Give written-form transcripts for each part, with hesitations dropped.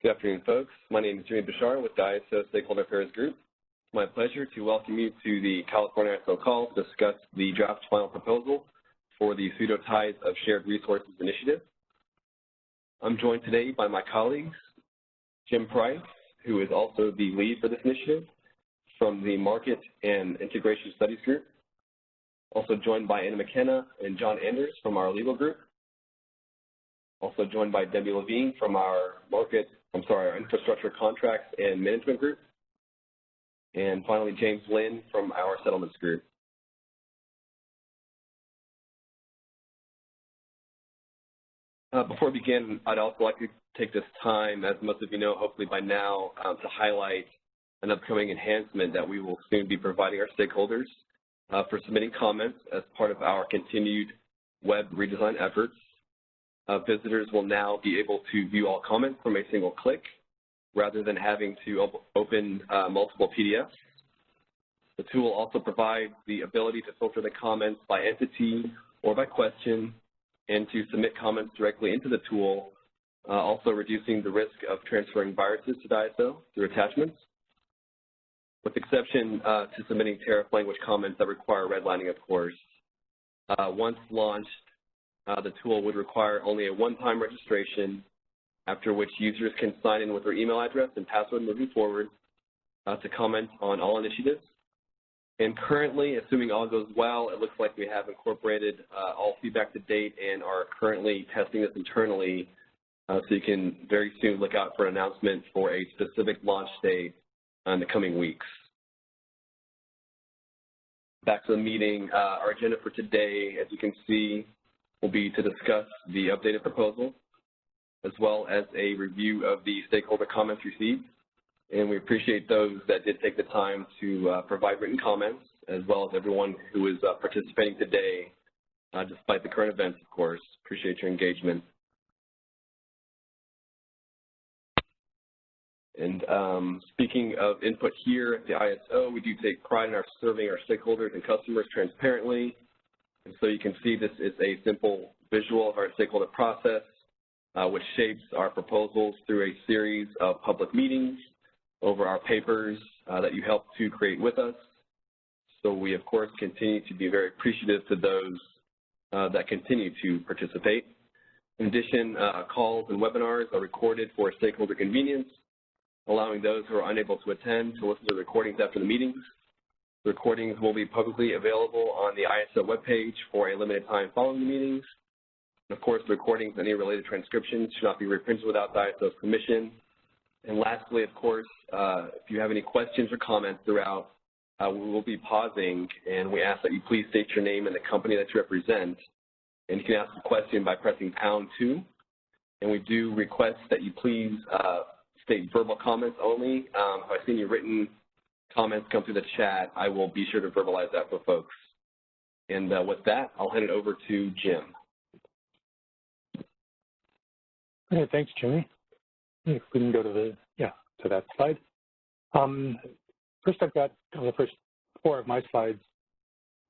Good afternoon, folks. My name is Jimmy Bashar with the ISO Stakeholder Affairs Group. It's my pleasure to welcome you to the California ISO call to discuss the draft final proposal for the Pseudo-Ties of Shared Resources Initiative. I'm joined today by my colleagues, Jim Price, who is also the lead for this initiative, from the Market and Integration Studies Group. Also joined by Anna McKenna and John Anders from our legal group. Also joined by Debbie Levine from our our Infrastructure Contracts and Management Group. And finally, James Lynn from our Settlements Group. Before we begin, I'd also like to take this time, as most of you know, hopefully by now, to highlight an upcoming enhancement that we will soon be providing our stakeholders for submitting comments as part of our continued web redesign efforts. Visitors will now be able to view all comments from a single click rather than having to open multiple PDFs. The tool also provides the ability to filter the comments by entity or by question and to submit comments directly into the tool, also reducing the risk of transferring viruses to the ISO through attachments, with exception to submitting tariff language comments that require redlining, of course. Once launched, the tool would require only a one-time registration, after which users can sign in with their email address and password moving forward to comment on all initiatives. And currently, assuming all goes well, it looks like we have incorporated all feedback to date and are currently testing this internally, so you can very soon look out for an announcement for a specific launch date in the coming weeks. Back to the meeting, our agenda for today, as you can see, will be to discuss the updated proposal, as well as a review of the stakeholder comments received. And we appreciate those that did take the time to provide written comments, as well as everyone who is participating today, despite the current events, of course. Appreciate your engagement. And speaking of input here at the ISO, we do take pride in our serving our stakeholders and customers transparently. And so you can see this is a simple visual of our stakeholder process, which shapes our proposals through a series of public meetings over our papers that you helped to create with us. So we, of course, continue to be very appreciative to those that continue to participate. In addition, calls and webinars are recorded for stakeholder convenience, allowing those who are unable to attend to listen to the recordings after the meetings. The recordings will be publicly available on the ISO webpage for a limited time following the meetings. And of course, the recordings and any related transcriptions should not be reprinted without the ISO's permission. And lastly, of course, if you have any questions or comments throughout, we will be pausing, and we ask that you please state your name and the company that you represent. And you can ask a question by pressing #2. And we do request that you please state verbal comments only. If I see any written comments come through the chat, I will be sure to verbalize that for folks. And with that, I'll hand it over to Jim. Okay, thanks, Jimmy. If we can go to that slide. First, I've got the first 4 of my slides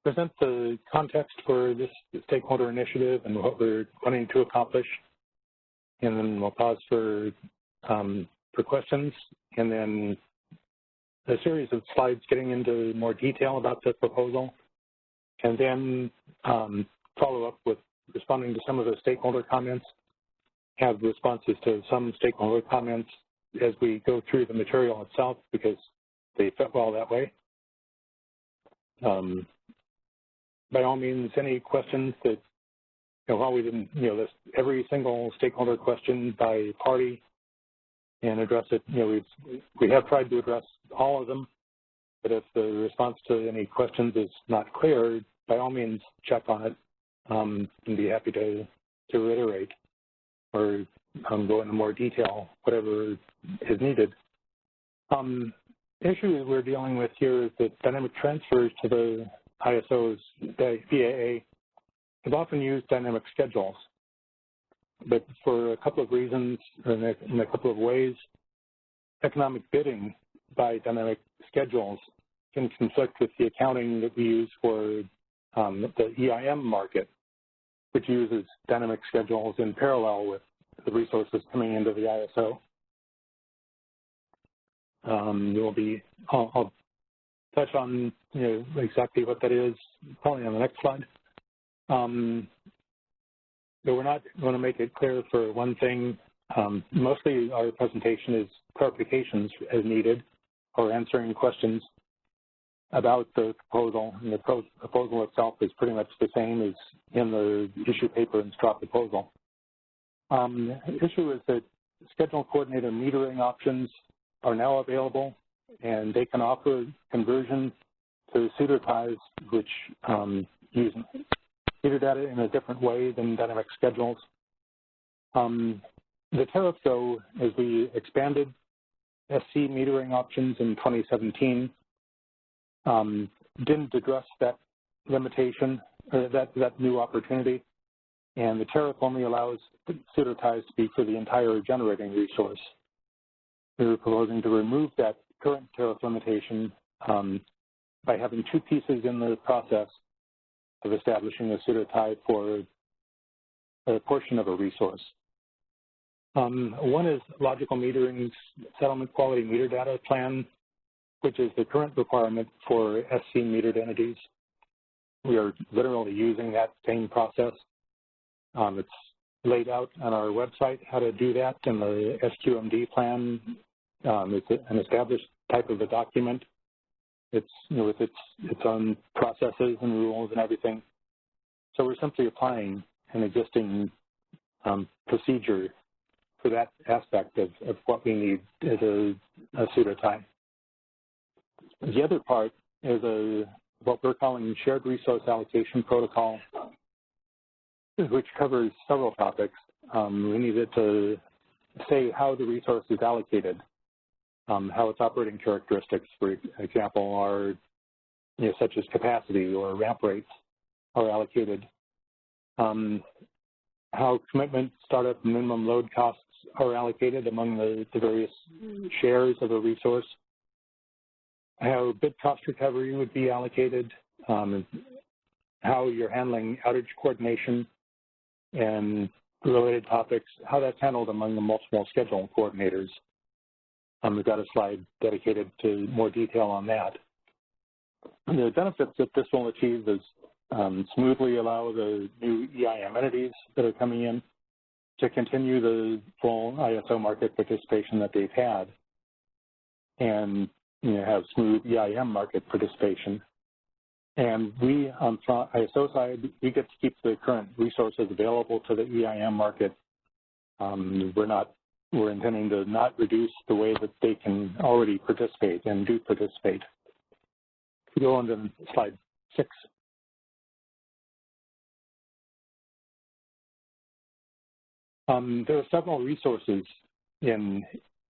present the context for this stakeholder initiative and what we're wanting to accomplish, and then we'll pause for questions, and then a series of slides getting into more detail about the proposal, and then follow up with responding to some of the stakeholder comments, have responses to some stakeholder comments as we go through the material itself because they fit well that way. By all means, any questions that, while we didn't, list every single stakeholder question by party and address it, we have tried to address all of them, but if the response to any questions is not clear, by all means, check on it and be happy to reiterate or go into more detail, whatever is needed. The issue we're dealing with here is that dynamic transfers to the ISO's BAA have often used dynamic schedules, but for a couple of reasons and in a couple of ways, economic bidding by dynamic schedules can conflict with the accounting that we use for the EIM market, which uses dynamic schedules in parallel with the resources coming into the ISO. I'll touch on exactly what that is probably on the next slide. But we're not going to make it clear for one thing. Mostly our presentation is clarifications as needed or answering questions about the proposal. And the proposal itself is pretty much the same as in the issue paper and straw proposal. The issue is that schedule coordinator metering options are now available, and they can offer conversion to Pseudo-Ties, which use meter data in a different way than dynamic schedules. The tariff, though, as we expanded SC metering options in 2017, didn't address that limitation, or that new opportunity, and the tariff only allows Pseudo-Ties to be for the entire generating resource. We were proposing to remove that current tariff limitation by having two pieces in the process of establishing a Pseudo-Tie for a portion of a resource. One is logical metering settlement quality meter data plan, which is the current requirement for SC metered entities. We are literally using that same process. It's laid out on our website how to do that, and the SQMD plan is an established type of a document. It's with its own processes and rules and everything. So we're simply applying an existing procedure for that aspect of what we need as a Pseudo-Tie. The other part is what we're calling shared resource allocation protocol, which covers several topics. We needed to say how the resource is allocated, how its operating characteristics, for example, are such as capacity or ramp rates are allocated, how commitment, startup, and minimum load costs are allocated among the various shares of a resource, how bid cost recovery would be allocated, how you're handling outage coordination and related topics, how that's handled among the multiple schedule coordinators. We've got a slide dedicated to more detail on that. And the benefits that this will achieve is smoothly allow the new EIM entities that are coming in to continue the full ISO market participation that they've had, and have smooth EIM market participation. And we, on the ISO side, we get to keep the current resources available to the EIM market. We're intending to not reduce the way that they can already participate and do participate. If we go on to slide 6. There are several resources in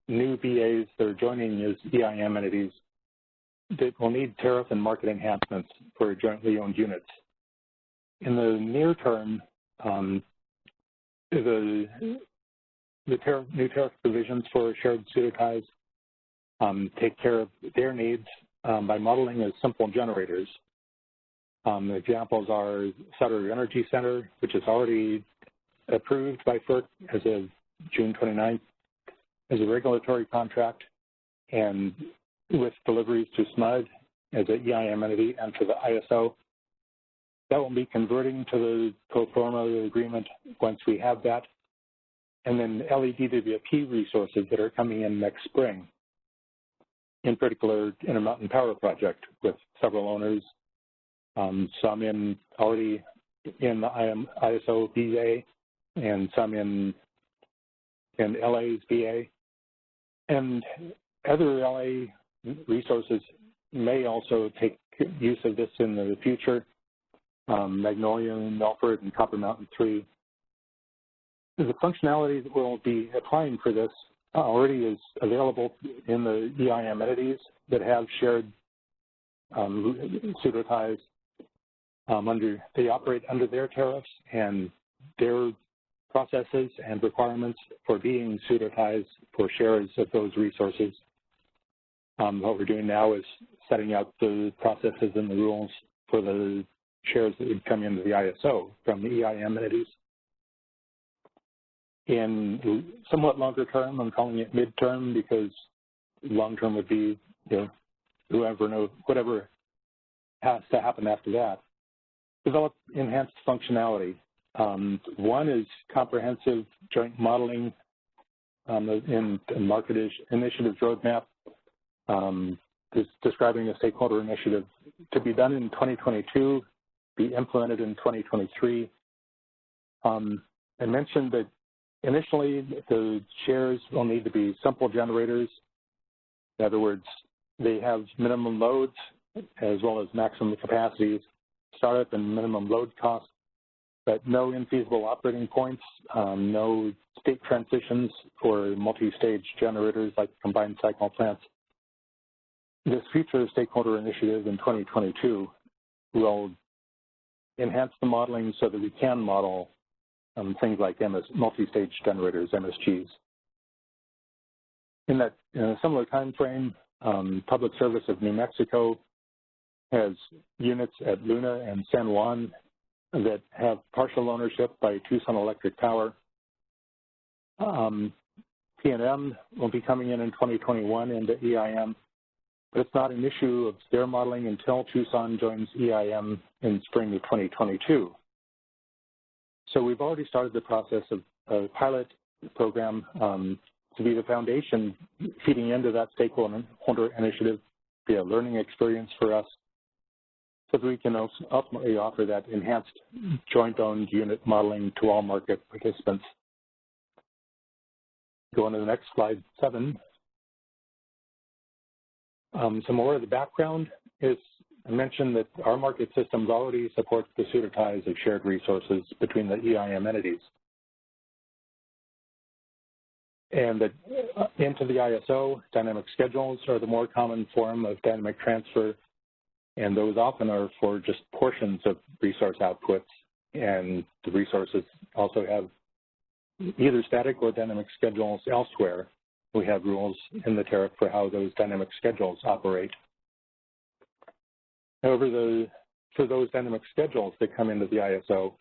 new BAs that are joining as EIM entities that will need tariff and market enhancements for jointly owned units. In the near term, the new tariff provisions for shared Pseudo-Ties take care of their needs by modeling as simple generators. Examples are Sutter Energy Center, which is already approved by FERC as of June 29th as a regulatory contract, and with deliveries to SMUD as an EIM entity and to the ISO. That will be converting to the pro forma agreement once we have that. And then LEDWP resources that are coming in next spring, in particular Intermountain Power Project with several owners, some already in the ISO BA and some in LA's BA. And other LA resources may also take use of this in the future, Magnolia, Milford, and Copper Mountain 3. The functionality that we'll be applying for this already is available in the EIM entities that have shared Pseudo-Ties. They operate under their tariffs and their processes and requirements for being Pseudo-Ties for shares of those resources. What we're doing now is setting out the processes and the rules for the shares that would come into the ISO from the EIM entities. In somewhat longer term, I'm calling it midterm because long-term would be, whatever has to happen after that. Develop enhanced functionality. One is comprehensive joint modeling in the market initiatives roadmap, describing a stakeholder initiative to be done in 2022, be implemented in 2023. I mentioned that initially the shares will need to be simple generators. In other words, they have minimum loads as well as maximum capacities, startup and minimum load costs, but no infeasible operating points, no state transitions for multi-stage generators like combined cycle plants. This future stakeholder initiative in 2022 will enhance the modeling so that we can model things like multi-stage generators, MSGs. In a similar time frame, Public Service of New Mexico has units at Luna and San Juan that have partial ownership by Tucson Electric Power. P&M will be coming in 2021 into EIM, but it's not an issue of their modeling until Tucson joins EIM in spring of 2022. So we've already started the process of a pilot program to be the foundation feeding into that stakeholder initiative, be a learning experience for us, so that we can ultimately offer that enhanced joint-owned unit modeling to all market participants. Go on to the next slide, 7. Some more of the background is I mentioned that our market systems already support the Pseudo-Ties of shared resources between the EIM entities. And that into the ISO, dynamic schedules are the more common form of dynamic transfer, and those often are for just portions of resource outputs, and the resources also have either static or dynamic schedules elsewhere. We have rules in the tariff for how those dynamic schedules operate. However, for those dynamic schedules that come into the ISO,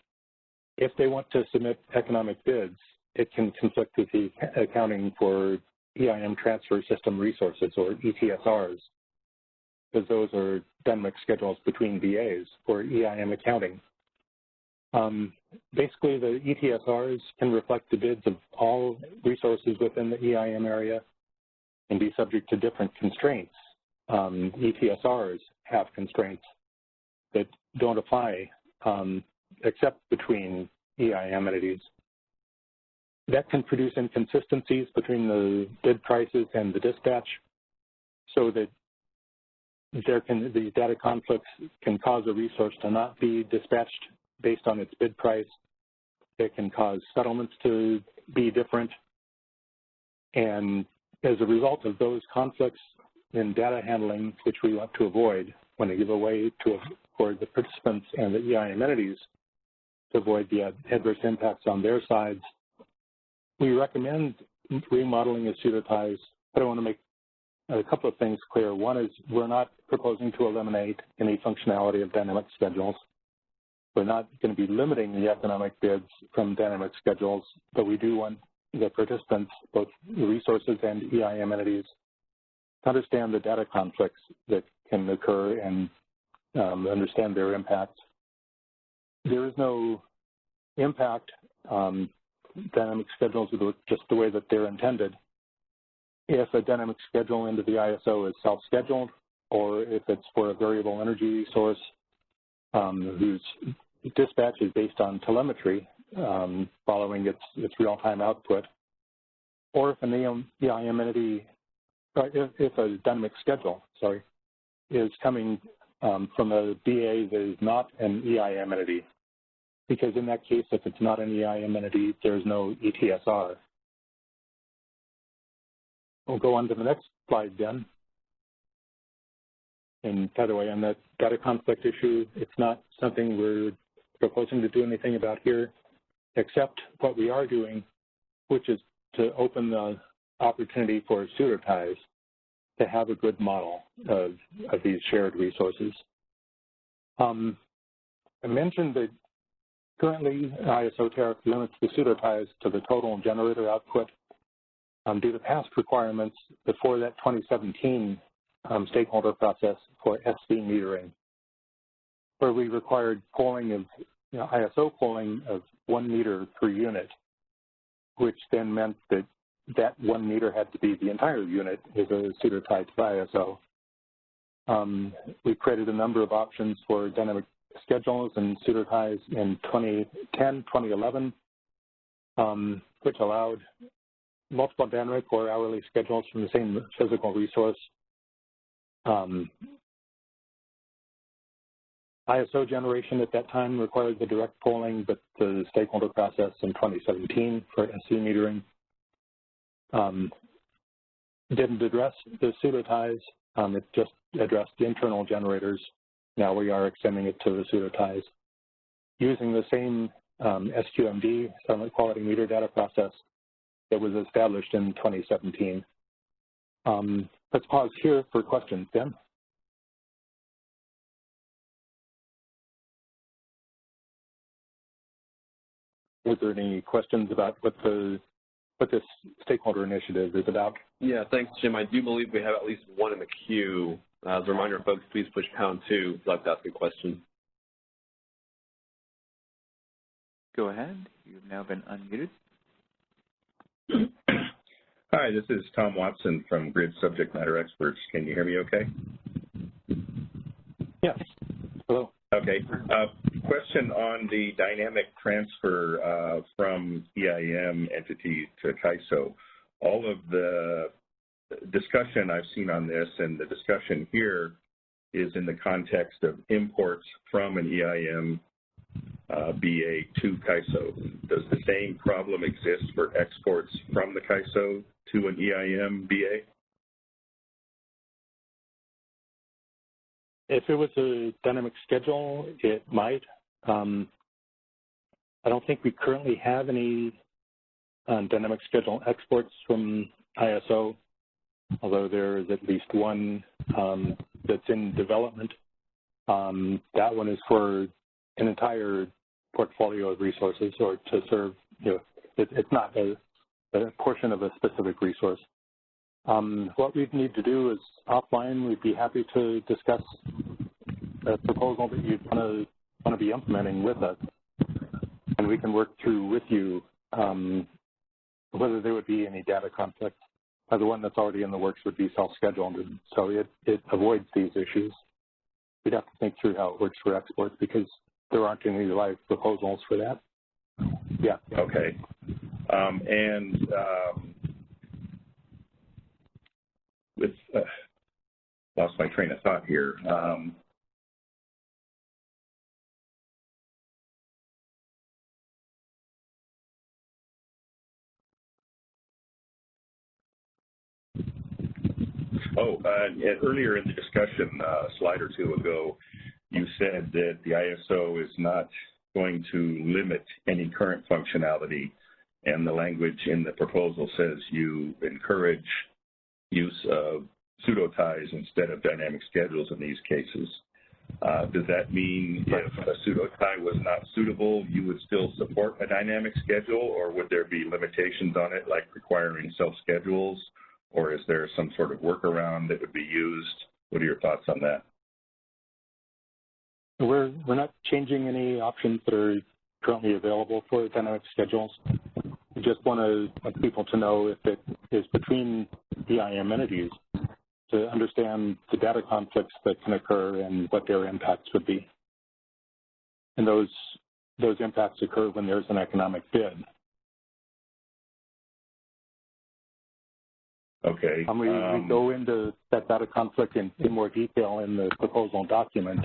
if they want to submit economic bids, it can conflict with the accounting for EIM transfer system resources, or ETSRs, because those are dynamic schedules between VAs or EIM accounting. Basically, the ETSRs can reflect the bids of all resources within the EIM area and be subject to different constraints. ETSRs have constraints that don't apply except between EIM entities. That can produce inconsistencies between the bid prices and the dispatch, so that the data conflicts can cause a resource to not be dispatched based on its bid price. It can cause settlements to be different. And as a result of those conflicts in data handling, which we want to avoid, when they give a way for the participants and the EIM entities to avoid the adverse impacts on their sides, we recommend remodeling of Pseudo-Ties, but I want to make a couple of things clear. One is we're not proposing to eliminate any functionality of dynamic schedules. We're not going to be limiting the economic bids from dynamic schedules, but we do want the participants, both the resources and EIM entities, to understand the data conflicts that can occur and understand their impact. There is no impact dynamic schedules are just the way that they're intended. If a dynamic schedule into the ISO is self-scheduled, or if it's for a variable energy source whose dispatch is based on telemetry following its real-time output, or if an EIM entity, if a dynamic schedule, is coming from a BA that is not an EIM entity, because in that case, if it's not an EIM entity, there's no ETSR. We'll go on to the next slide then. And by the way, on that data conflict issue, it's not something we're proposing to do anything about here, except what we are doing, which is to open the opportunity for Pseudo-Ties to have a good model of these shared resources. I mentioned that currently ISO tariff limits the Pseudo-Ties to the total generator output. due to past requirements before that 2017 stakeholder process for SC metering, where we required polling of, ISO polling of 1 meter per unit, which then meant that that 1 meter had to be the entire unit as a Pseudo-Ties to ISO. We created a number of options for dynamic schedules and Pseudo-Ties in 2010, 2011, which allowed multiple dynamic or hourly schedules from the same physical resource. ISO generation at that time required the direct polling, but the stakeholder process in 2017 for SC metering didn't address the Pseudo-Ties. It just addressed the internal generators. Now we are extending it to the Pseudo-Ties using the same SQMD, satellite quality meter data process, that was established in 2017. Let's pause here for questions, Ben. Was there any questions about what this stakeholder initiative is about? Yeah, thanks, Jim. I do believe we have at least one in the queue. As a reminder, folks, please push #2 if you'd like to ask a question. Go ahead. You've now been unmuted. Hi, this is Tom Watson from Grid Subject Matter Experts. Can you hear me okay? Yes. Hello. Okay. Question on the dynamic transfer from EIM entity to CAISO. All of the discussion I've seen on this and the discussion here is in the context of imports from an EIM BA to CAISO. Does the same problem exist for exports from the CAISO to an EIM BA? If it was a dynamic schedule, it might. I don't think we currently have any dynamic schedule exports from ISO, although there is at least one that's in development. That one is for an entire portfolio of resources, or to serve, it's not a portion of a specific resource. What we'd need to do is offline, we'd be happy to discuss a proposal that you'd want to be implementing with us, and we can work through with you whether there would be any data conflict. The one that's already in the works would be self-scheduled, so it avoids these issues. We'd have to think through how it works for exports, because there aren't any live proposals for that. Yeah. Okay. Lost my train of thought here. Earlier in the discussion, a slide or two ago, you said that the ISO is not going to limit any current functionality, and the language in the proposal says you encourage use of Pseudo-Ties instead of dynamic schedules in these cases. Does that mean if a Pseudo-Tie was not suitable, you would still support a dynamic schedule, or would there be limitations on it, like requiring self-schedules, or is there some sort of workaround that would be used? What are your thoughts on that? We're not changing any options that are currently available for dynamic schedules. We just want people to know if it is between EIM entities, to understand the data conflicts that can occur and what their impacts would be. And those impacts occur when there's an economic bid. Okay. We go into that data conflict in more detail in the proposal document.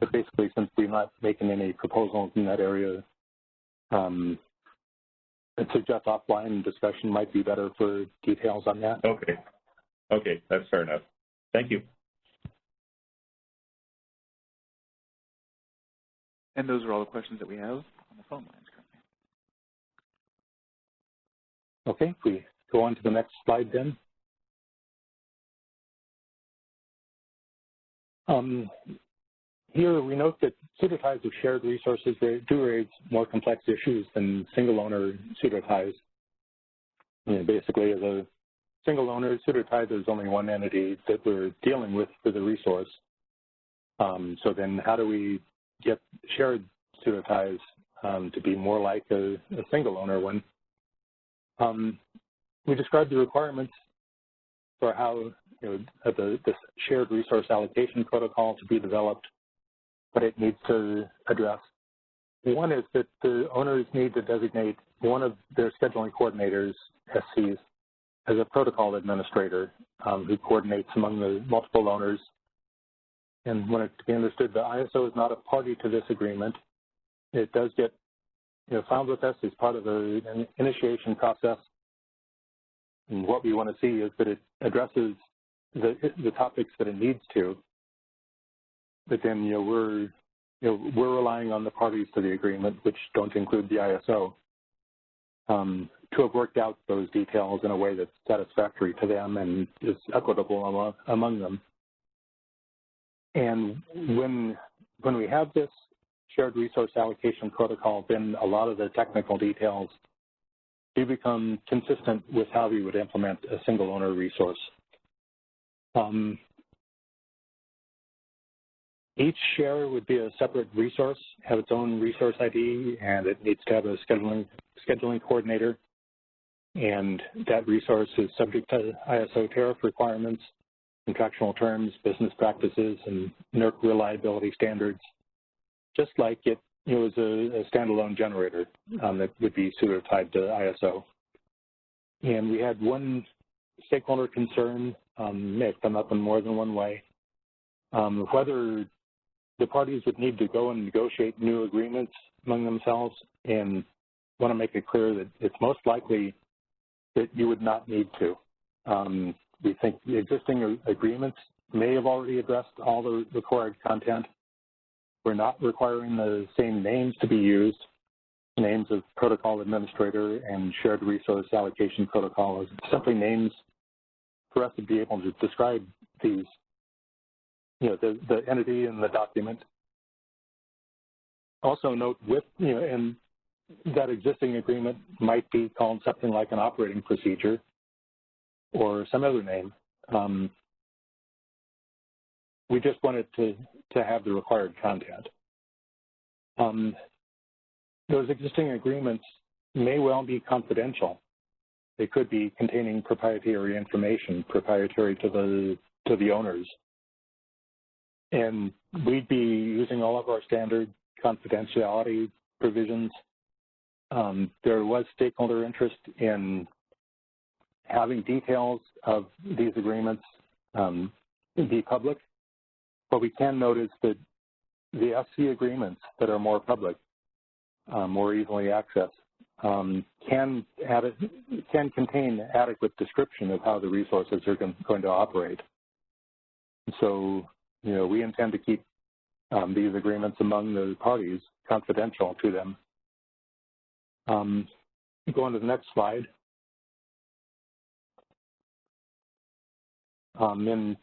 But basically, since we're not making any proposals in that area, I'd suggest offline discussion might be better for details on that. Okay. Okay, that's fair enough. Thank you. And those are all the questions that we have on the phone lines currently. Okay, if we go on to the next slide then. Here we note that Pseudo-Ties of shared resources do raise more complex issues than single-owner Pseudo-Ties. basically, as a single owner, Pseudo-Ties is only one entity that we're dealing with for the resource. So then how do we get shared Pseudo-Ties to be more like a single owner one? We described the requirements for how the shared resource allocation protocol to be developed, what it needs to address. One is that the owners need to designate one of their scheduling coordinators, SCs, as a protocol administrator who coordinates among the multiple owners. And when it to be understood, the ISO is not a party to this agreement. It does get found with us as part of an initiation process. And what we want to see is that it addresses the topics that it needs to. But then we're relying on the parties to the agreement, which don't include the ISO, to have worked out those details in a way that's satisfactory to them and is equitable among them. And when we have this shared resource allocation protocol, then a lot of the technical details do become consistent with how we would implement a single owner resource. Each share would be a separate resource, have its own resource ID, and it needs to have a scheduling coordinator. And that resource is subject to ISO tariff requirements, contractual terms, business practices, and NERC reliability standards, just like it was a standalone generator that would be pseudo-tied to ISO. And we had one stakeholder concern, may have come up in more than one way, whether the parties would need to go and negotiate new agreements among themselves, and want to make it clear that it's most likely that you would not need to. We think the existing agreements may have already addressed all the required content. We're not requiring the same names to be used, names of protocol administrator and shared resource allocation protocol is simply names for us to be able to describe these, the entity in the document. Also note with, and that existing agreement might be called something like an operating procedure or some other name. We just wanted to have the required content. Those existing agreements may well be confidential. They could be containing proprietary information, proprietary to the owners. And we'd be using all of our standard confidentiality provisions. There was stakeholder interest in having details of these agreements be public. What we can note is that the FC agreements that are more public, more easily accessed, can contain adequate description of how the resources are going to operate. So, we intend to keep these agreements among the parties confidential to them. Go on to the next slide. And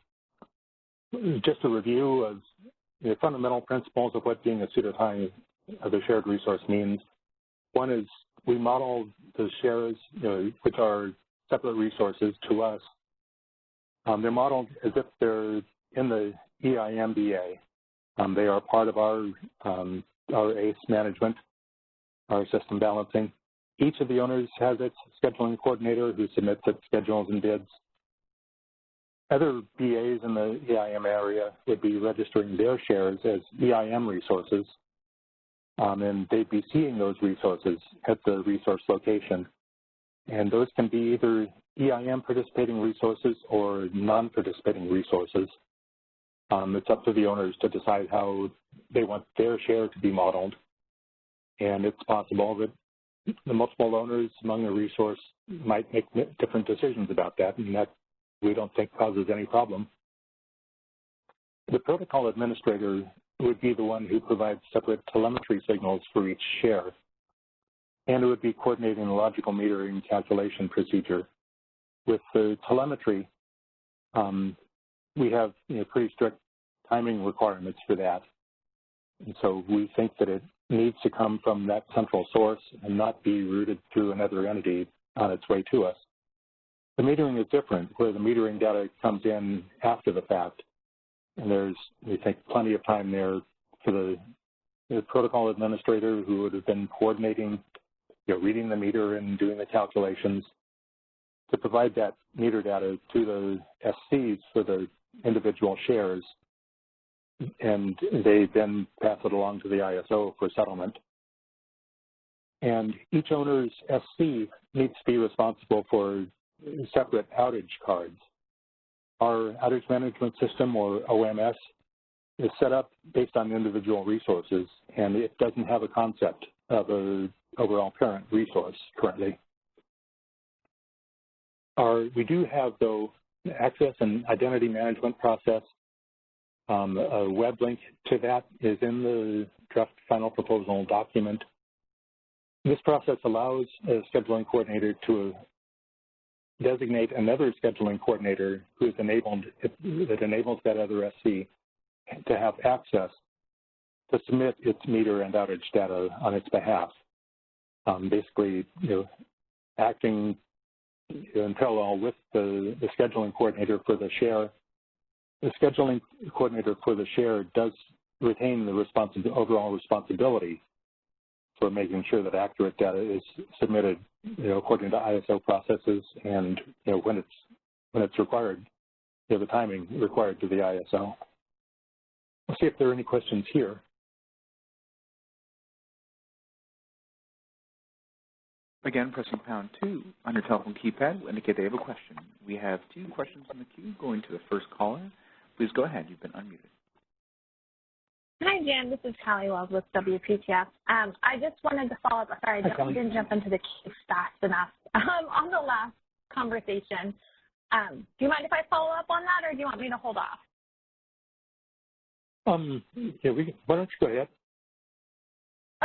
just a review of the fundamental principles of what being a pseudo-tie of a shared resource means. One is we model the shares, which are separate resources to us. They're modeled as if they're in the EIM BA. They are part of our ACE management, our system balancing. Each of the owners has its scheduling coordinator who submits its schedules and bids. Other BAs in the EIM area would be registering their shares as EIM resources, and they'd be seeing those resources at the resource location. And those can be either EIM participating resources or non-participating resources. It's up to the owners to decide how they want their share to be modeled. And it's possible that the multiple owners among a resource might make different decisions about that, and that we don't think causes any problem. The protocol administrator would be the one who provides separate telemetry signals for each share, and it would be coordinating the logical metering calculation procedure. With the telemetry, we have pretty strict timing requirements for that. And so we think that it needs to come from that central source and not be routed through another entity on its way to us. The metering is different, where the metering data comes in after the fact. And there's, we think, plenty of time there for the protocol administrator who would have been coordinating, reading the meter and doing the calculations to provide that meter data to the SCs for the individual shares, and they then pass it along to the ISO for settlement. And each owner's SC needs to be responsible for separate outage cards. Our outage management system, or OMS, is set up based on individual resources, and it doesn't have a concept of an overall parent resource currently. We do have, though, access and identity management process. A web link to that is in the draft final proposal document. This process allows a scheduling coordinator to designate another scheduling coordinator that enables that other SC to have access to submit its meter and outage data on its behalf. Basically, acting in parallel with the scheduling coordinator for the share. The scheduling coordinator for the share does retain the overall responsibility for making sure that accurate data is submitted, according to ISO processes and when it's required, the timing required to the ISO. We'll see if there are any questions here. Again, pressing #2 on your telephone keypad will indicate they have a question. We have 2 questions in the queue. Going to the first caller. Please go ahead. You've been unmuted. Hi, Jan. This is Callie Wells with WPTF. I just wanted to follow up. Sorry, I didn't jump into the queue fast enough. On the last conversation, do you mind if I follow up on that, or do you want me to hold off? Yeah, why don't you go ahead?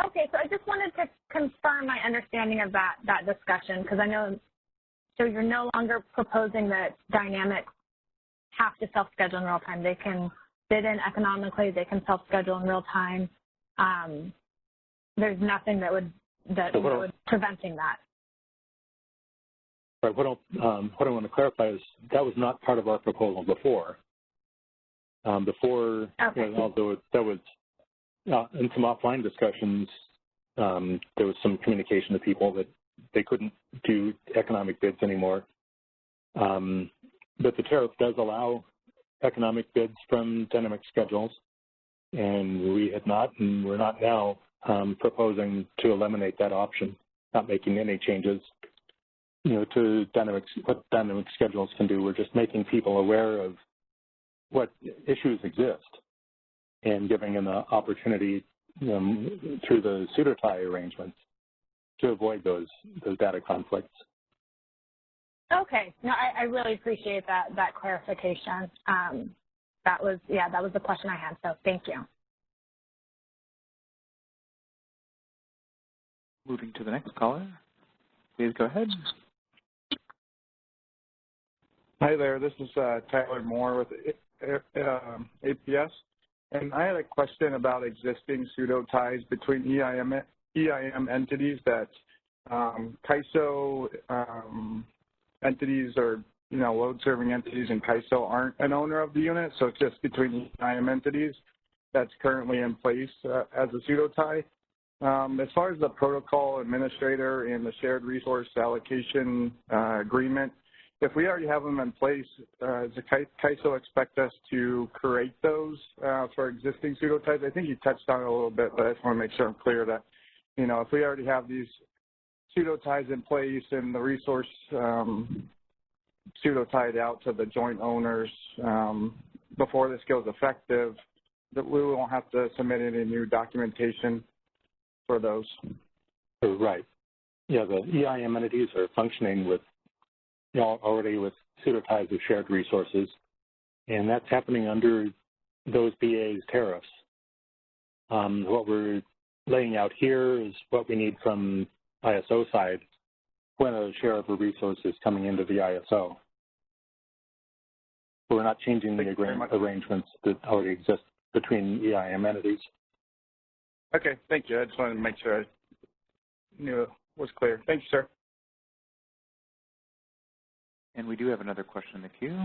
Okay, so I just wanted to confirm my understanding of that discussion, because I know, so you're no longer proposing that dynamics have to self-schedule in real time. They can bid in economically, they can self-schedule in real time. There's nothing that would preventing that. Right. What I want to clarify is that was not part of our proposal before. Okay. Although that was in some offline discussions, there was some communication to people that they couldn't do economic bids anymore. But the tariff does allow economic bids from dynamic schedules, and we had not, and we're not now proposing to eliminate that option, not making any changes, to what dynamic schedules can do. We're just making people aware of what issues exist and giving them the opportunity through the Pseudo-Tie arrangements to avoid those data conflicts. Okay. No, I really appreciate that clarification. That was the question I had, so thank you. Moving to the next caller. Please go ahead. Hi there, this is Tyler Moore with APS, and I had a question about existing pseudo-ties between EIM entities that CAISO entities or load-serving entities and CAISO aren't an owner of the unit, so it's just between EIM entities that's currently in place as a pseudo-tie. As far as the protocol administrator and the shared resource allocation agreement, if we already have them in place, does the CAISO expect us to create those for existing pseudo-ties? I think you touched on it a little bit, but I just want to make sure I'm clear that, if we already have these pseudo-ties in place and the resource pseudo-tied out to the joint owners before this goes effective, that we won't have to submit any new documentation for those. Right. Yeah, the EIM entities are functioning with already with Pseudo-Ties of shared resources, and that's happening under those BA's tariffs. What we're laying out here is what we need from ISO side when a share of a resource is coming into the ISO. We're not changing the arrangements that already exist between EIM entities. Okay, thank you. I just wanted to make sure I knew it was clear. Thank you, sir. And we do have another question in the queue.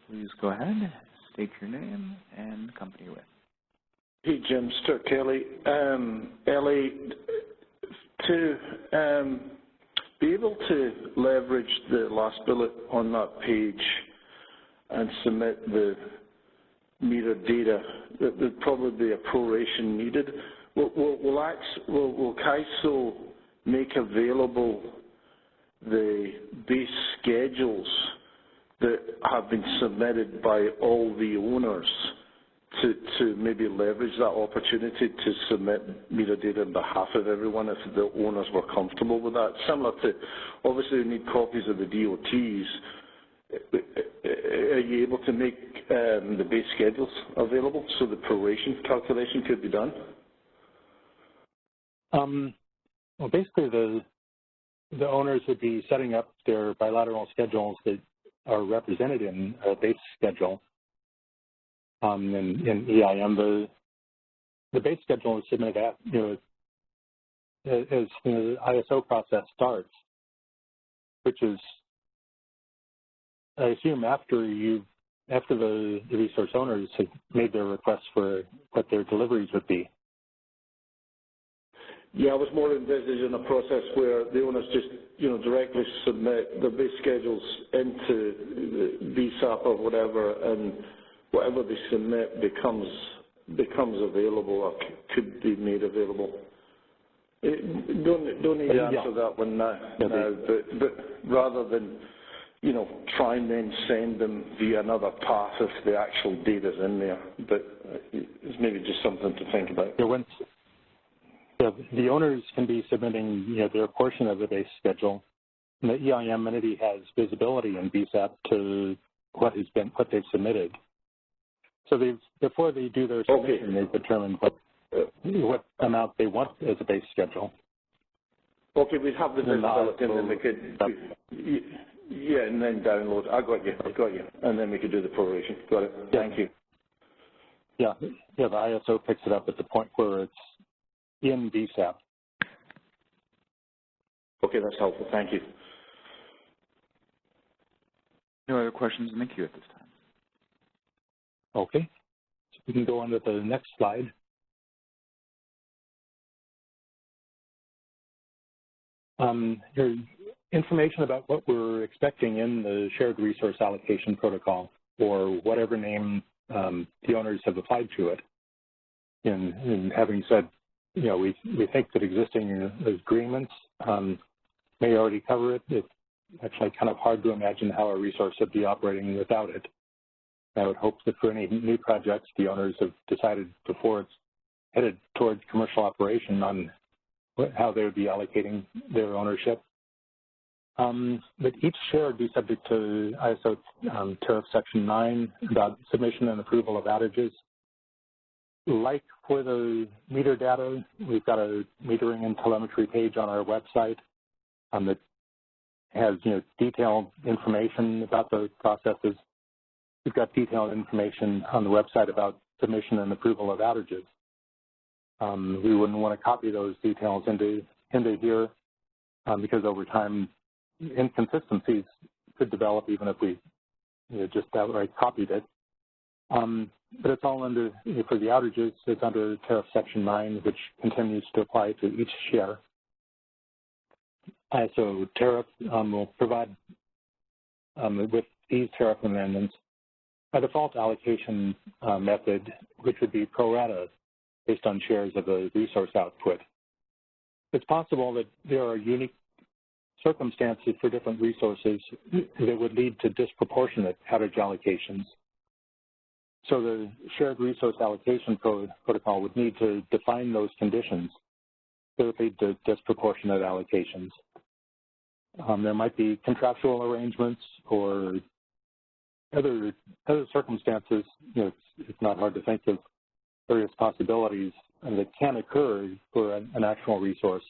Please go ahead, state your name and company you're with. Hey, Jim, Stuart Kelly. Ellie, to be able to leverage the last bullet on that page and submit the meter data, there'd probably be a proration needed. Will CAISO make available the base schedules that have been submitted by all the owners to maybe leverage that opportunity to submit meter data on behalf of everyone if the owners were comfortable with that? Similar to, obviously we need copies of the DOTs. Are you able to make the base schedules available so the proration calculation could be done? Well, basically the owners would be setting up their bilateral schedules that are represented in a base schedule. In EIM, the base schedule is submitted at, as the ISO process starts, which is, I assume, after the resource owners have made their requests for what their deliveries would be. Yeah, I was more envisaging a process where the owners just, directly submit their base schedules into the VSAP or whatever, and whatever they submit becomes available or could be made available. Don't need to answer that one now, but rather than, try and then send them via another path if the actual data's in there. But it's maybe just something to think about. The owners can be submitting, their portion of the base schedule, and the EIM entity has visibility in VSAP to what they've submitted. So before they do their submission, they've determined what amount they want as a base schedule. Okay, we'd have the visibility, and then we could, and then download. I got you. And then we could do the proration. Got it. Thank you. Yeah, the ISO picks it up at the point where it's in VSAP. Okay, that's helpful. Thank you. No other questions in the queue at this time. Okay, so we can go on to the next slide. Here's information about what we're expecting in the shared resource allocation protocol, or whatever name the owners have applied to it. And having said, we think that existing agreements may already cover it. It's actually kind of hard to imagine how a resource would be operating without it. I would hope that for any new projects, the owners have decided before it's headed towards commercial operation on how they would be allocating their ownership. But each share would be subject to ISO Tariff Section 9 about submission and approval of outages. Like for the meter data, we've got a metering and telemetry page on our website that has detailed information about the processes. We've got detailed information on the website about submission and approval of outages. We wouldn't want to copy those details into here because over time inconsistencies could develop even if we just outright copied it. But it's all under, for the outages, it's under Tariff Section 9, which continues to apply to each share. So tariff will provide, with these tariff amendments, a default allocation method, which would be pro rata based on shares of the resource output. It's possible that there are unique circumstances for different resources that would lead to disproportionate outage allocations. So the shared resource allocation protocol would need to define those conditions that would lead to disproportionate allocations. There might be contractual arrangements or other circumstances. It's not hard to think of various possibilities that can occur for an actual resource.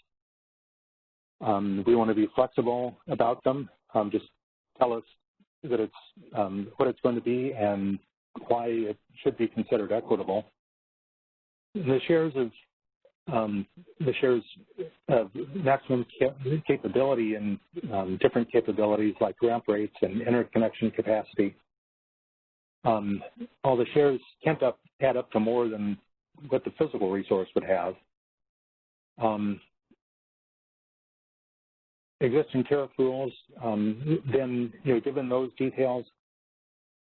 We want to be flexible about them. Just tell us that it's what it's going to be and why it should be considered equitable. The shares of the shares have maximum capability and different capabilities like ramp rates and interconnection capacity. All the shares can't add up to more than what the physical resource would have. Existing tariff rules, then, given those details,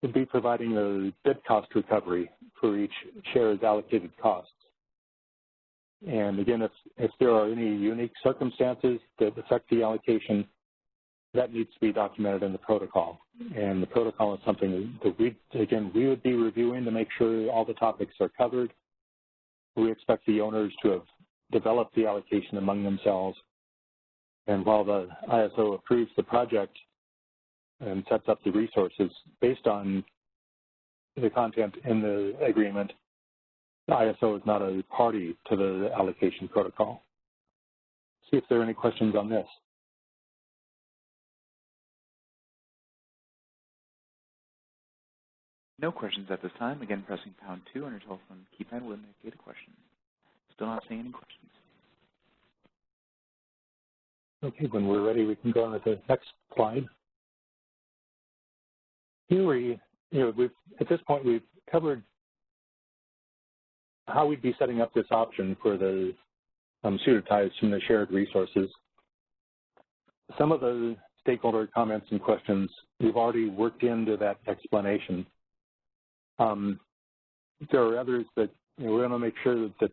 would be providing the bid cost recovery for each share's allocated costs. And again, if there are any unique circumstances that affect the allocation, that needs to be documented in the protocol. And the protocol is something that we would be reviewing to make sure all the topics are covered. We expect the owners to have developed the allocation among themselves. And while the ISO approves the project and sets up the resources based on the content in the agreement, the ISO is not a party to the allocation protocol. See if there are any questions on this. No questions at this time. Again, pressing #2 on your telephone keypad will indicate a question. Still not seeing any questions. Okay, when we're ready, we can go on to the next slide. Here at this point, we've covered how we'd be setting up this option for the Pseudo-Ties from the shared resources. Some of the stakeholder comments and questions we've already worked into that explanation. There are others that we want to make sure that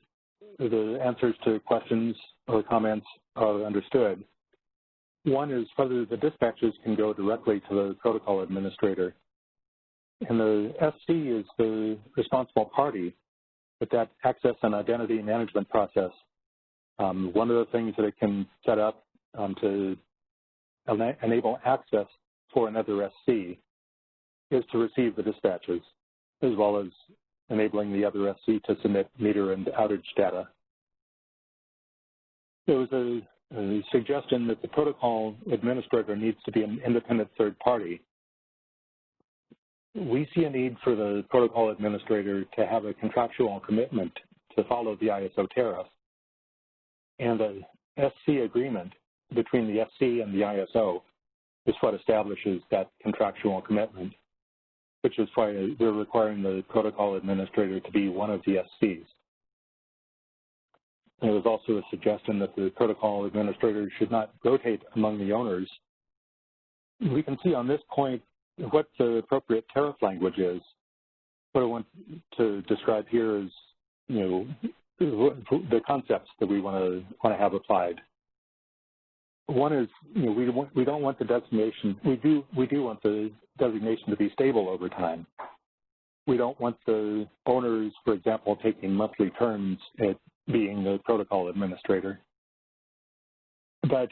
the answers to questions or comments are understood. One is whether the dispatches can go directly to the protocol administrator. And the SC is the responsible party with that access and identity management process. One of the things that it can set up to enable access for another SC is to receive the dispatches, as well as enabling the other SC to submit meter and outage data. There was a suggestion that the protocol administrator needs to be an independent third party. We see a need for the protocol administrator to have a contractual commitment to follow the ISO tariff. And the SC agreement between the SC and the ISO is what establishes that contractual commitment, which is why we're requiring the protocol administrator to be one of the SCs. There was also a suggestion that the protocol administrator should not rotate among the owners. We can see on this point what the appropriate tariff language is. What I want to describe here is, the concepts that we want to have applied. One is, we don't want the designation. We do want the designation to be stable over time. We don't want the owners, for example, taking monthly turns at being the protocol administrator. But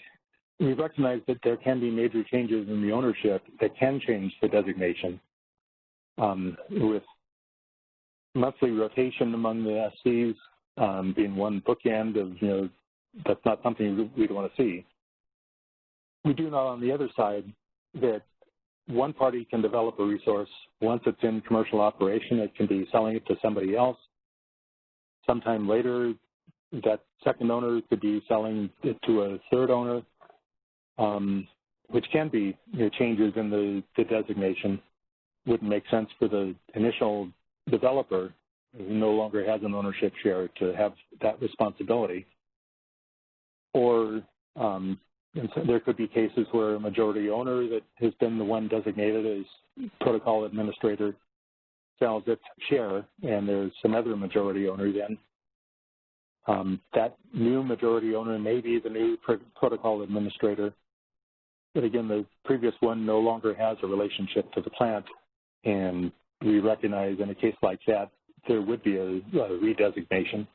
we recognize that there can be major changes in the ownership that can change the designation. With monthly rotation among the SCs being one bookend of, that's not something we'd want to see. We do know on the other side that one party can develop a resource. Once it's in commercial operation, it can be selling it to somebody else. Sometime later, that second owner could be selling it to a third owner, which can be changes in the designation. Wouldn't make sense for the initial developer who no longer has an ownership share to have that responsibility. Or and so there could be cases where a majority owner that has been the one designated as protocol administrator sells its share, and there's some other majority owner then. That new majority owner may be the new protocol administrator. But again, the previous one no longer has a relationship to the plant, and we recognize in a case like that, there would be a redesignation.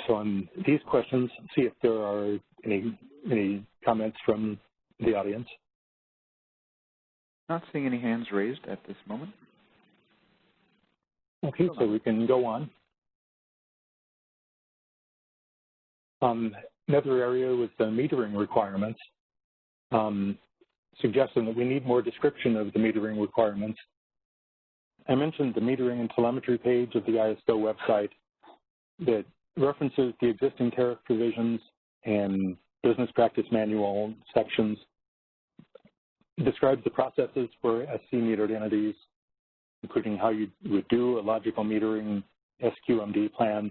So on these questions, see if there are any comments from the audience. Not seeing any hands raised at this moment. Okay, so we can go on. Another area was the metering requirements, suggesting that we need more description of the metering requirements. I mentioned the metering and telemetry page of the ISO website that references the existing tariff provisions and business practice manual sections, describes the processes for SC metered entities, including how you would do a logical metering SQMD plan.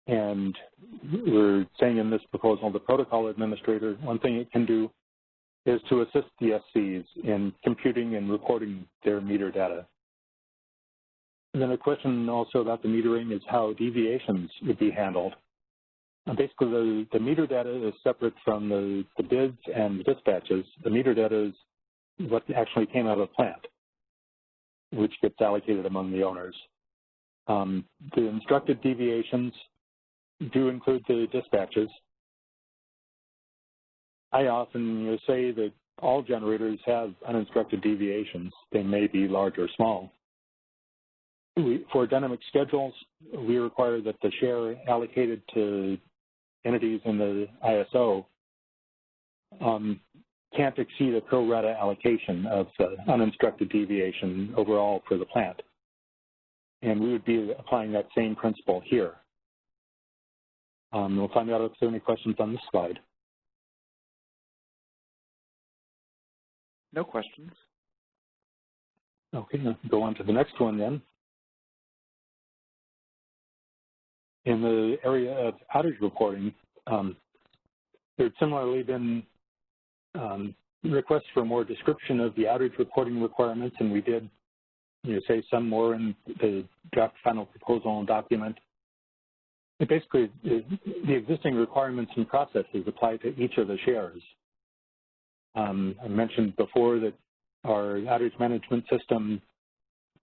And we're saying in this proposal, the protocol administrator, one thing it can do is to assist the SCs in computing and reporting their meter data. And then a question also about the metering is how deviations would be handled. Basically, the meter data is separate from the bids and dispatches. The meter data is what actually came out of the plant, which gets allocated among the owners. The instructed deviations do include the dispatches. I often say that all generators have uninstructed deviations. They may be large or small. For dynamic schedules, we require that the share allocated to entities in the ISO can't exceed a pro rata allocation of the uninstructed deviation overall for the plant. And we would be applying that same principle here. We'll find out if there are any questions on this slide. No questions. Okay, let's go on to the next one then. In the area of outage reporting, there's similarly been requests for more description of the outage reporting requirements, and we did say some more in the draft final proposal document. It basically, the existing requirements and processes apply to each of the shares. I mentioned before that our outage management system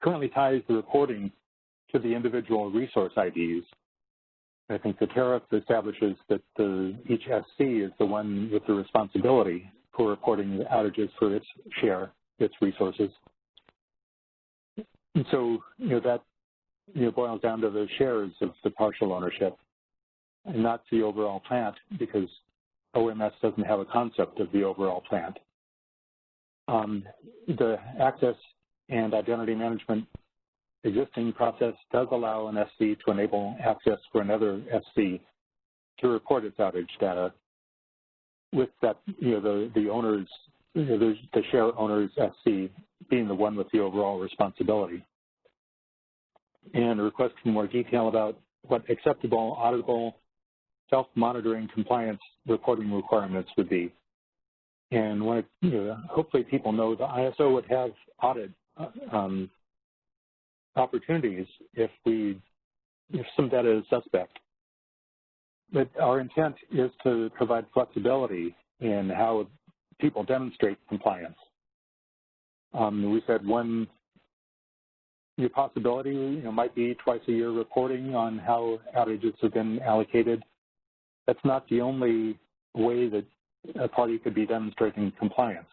currently ties the reporting to the individual resource IDs. I think the tariff establishes that each SC is the one with the responsibility for reporting the outages for its share, its resources. And so, that boils down to the shares of the partial ownership and not the overall plant, because OMS doesn't have a concept of the overall plant. The access and identity management existing process does allow an SC to enable access for another SC to report its outage data with that, the owners, the share owner's SC being the one with the overall responsibility. And a request for more detail about what acceptable, auditable, self-monitoring compliance reporting requirements would be. And when hopefully people know the ISO would have audit opportunities if some data is suspect. But our intent is to provide flexibility in how people demonstrate compliance. We said one possibility might be twice a year reporting on how outages have been allocated. That's not the only way that a party could be demonstrating compliance.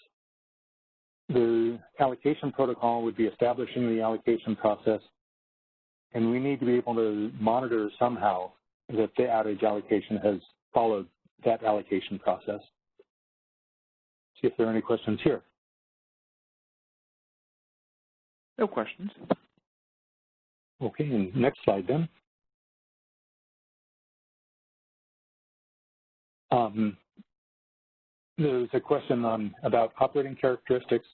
The allocation protocol would be establishing the allocation process, and we need to be able to monitor somehow that the outage allocation has followed that allocation process. See if there are any questions here. No questions. Okay, and next slide then. There's a question about operating characteristics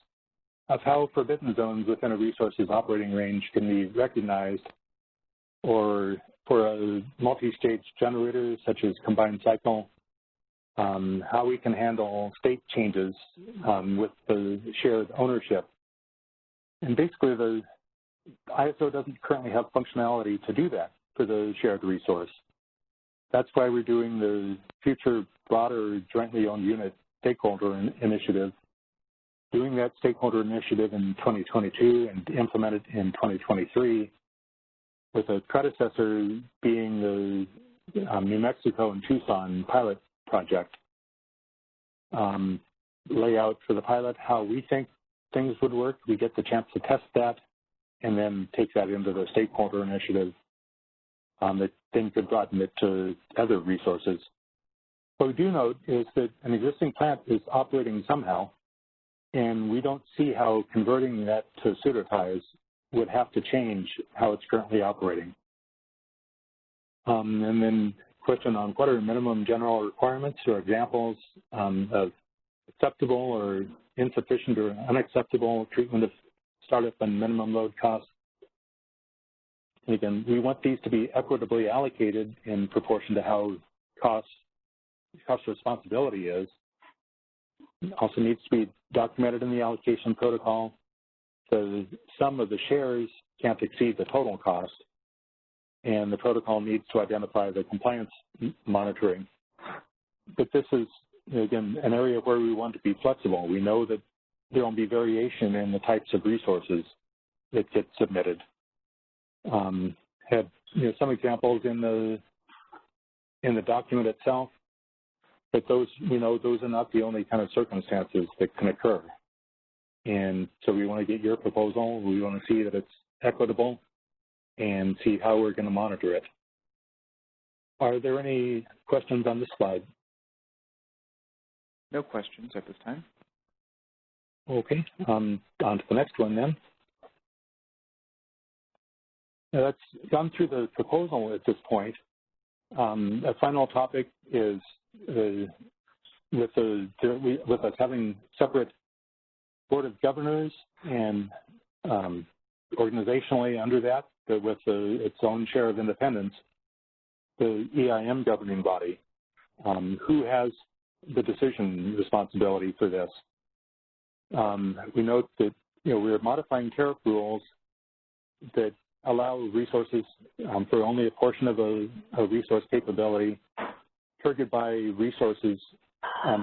of how forbidden zones within a resource's operating range can be recognized, or for a multi-stage generator such as combined cycle, how we can handle state changes with the shared ownership. And basically the ISO doesn't currently have functionality to do that for the shared resource. That's why we're doing the future broader jointly owned unit stakeholder initiative, doing that stakeholder initiative in 2022 and implemented in 2023, with a predecessor being the New Mexico and Tucson pilot project. Layout for the pilot, how we think things would work. We get the chance to test that and then take that into the stakeholder initiative that then could broaden it to other resources. What we do note is that an existing plant is operating somehow, and we don't see how converting that to Pseudo-Ties would have to change how it's currently operating. And then question on what are minimum general requirements or examples of acceptable or insufficient or unacceptable treatment of startup and minimum load costs. And again, we want these to be equitably allocated in proportion to how cost responsibility is. It also needs to be documented in the allocation protocol. The sum of the shares can't exceed the total cost, and the protocol needs to identify the compliance monitoring. But this is, again, an area where we want to be flexible. We know that there will be variation in the types of resources that get submitted. Have some examples in the document itself, but those, those are not the only kind of circumstances that can occur. And so we want to get your proposal. We want to see that it's equitable and see how we're going to monitor it. Are there any questions on this slide? No questions at this time. Okay, on to the next one then. Now that's gone through the proposal at this point. A final topic is with us having separate board of governors and organizationally under that, but with its own share of independence, the EIM Governing Body, who has the decision responsibility for this. We note that we're modifying tariff rules that allow resources for only a portion of a resource capability triggered by resources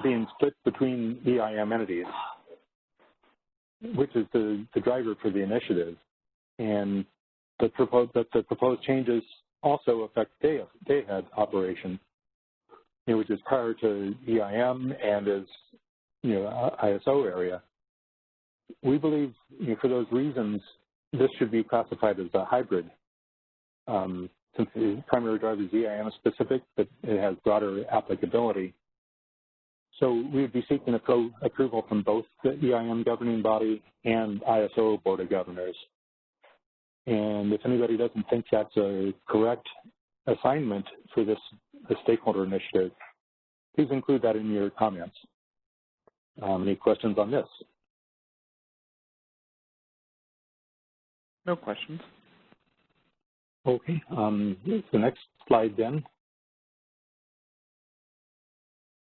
being split between EIM entities, which is the driver for the initiative. And the proposed changes also affect day-ahead operation, which is prior to EIM and is ISO area. We believe for those reasons this should be classified as a hybrid, since the primary driver is EIM specific, but it has broader applicability. So we would be seeking approval from both the EIM Governing Body and ISO Board of Governors. And if anybody doesn't think that's a correct assignment for the stakeholder initiative, please include that in your comments. Any questions on this? No questions. Okay, the next slide then.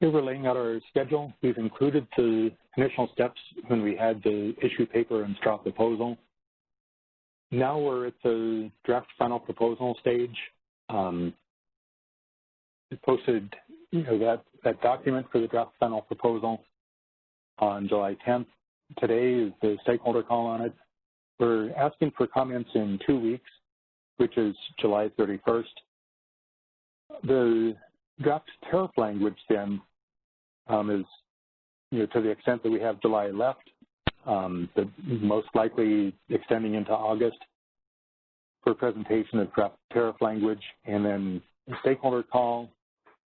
Here we're laying out our schedule. We've included the initial steps when we had the issue paper and straw proposal. Now we're at the draft final proposal stage. We posted that document for the draft final proposal on July 10th. Today is the stakeholder call on it. We're asking for comments in 2 weeks, which is July 31st. The draft tariff language then is, to the extent that we have July left, but most likely extending into August for presentation of draft tariff language, and then a stakeholder call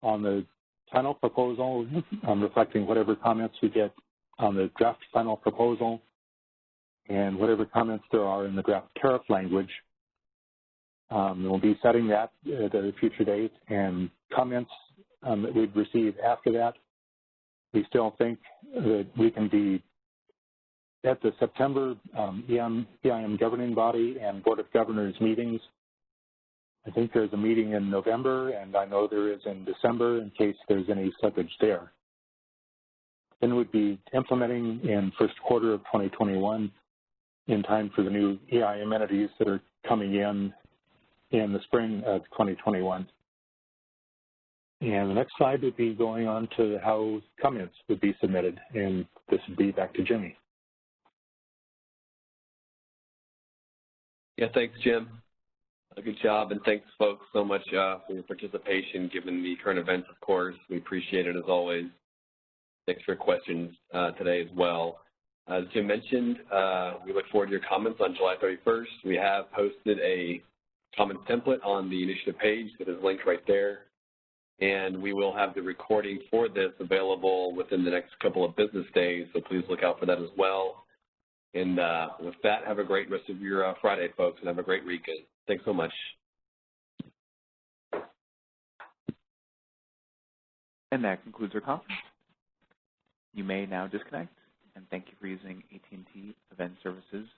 on the final proposal, reflecting whatever comments we get on the draft final proposal and whatever comments there are in the draft tariff language. We'll be setting that at a future date, and comments that we'd receive after that. We still think that we can be at the September EIM Governing Body and Board of Governors meetings. I think there's a meeting in November, and I know there is in December in case there's any slippage there. Then we'd be implementing in first quarter of 2021 in time for the new EIM entities that are coming in the spring of 2021. And the next slide would be going on to how comments would be submitted, and this would be back to Jimmy. Yeah, thanks, Jim. Good job, and thanks, folks, so much for your participation, given the current events, of course. We appreciate it, as always. Thanks for your questions today as well. As Jim mentioned, we look forward to your comments on July 31st. We have posted a comment template on the initiative page that is linked right there. And we will have the recording for this available within the next couple of business days, so please look out for that as well. And with that, have a great rest of your Friday, folks, and have a great weekend. Thanks so much. And that concludes our conference. You may now disconnect, and thank you for using AT&T Event Services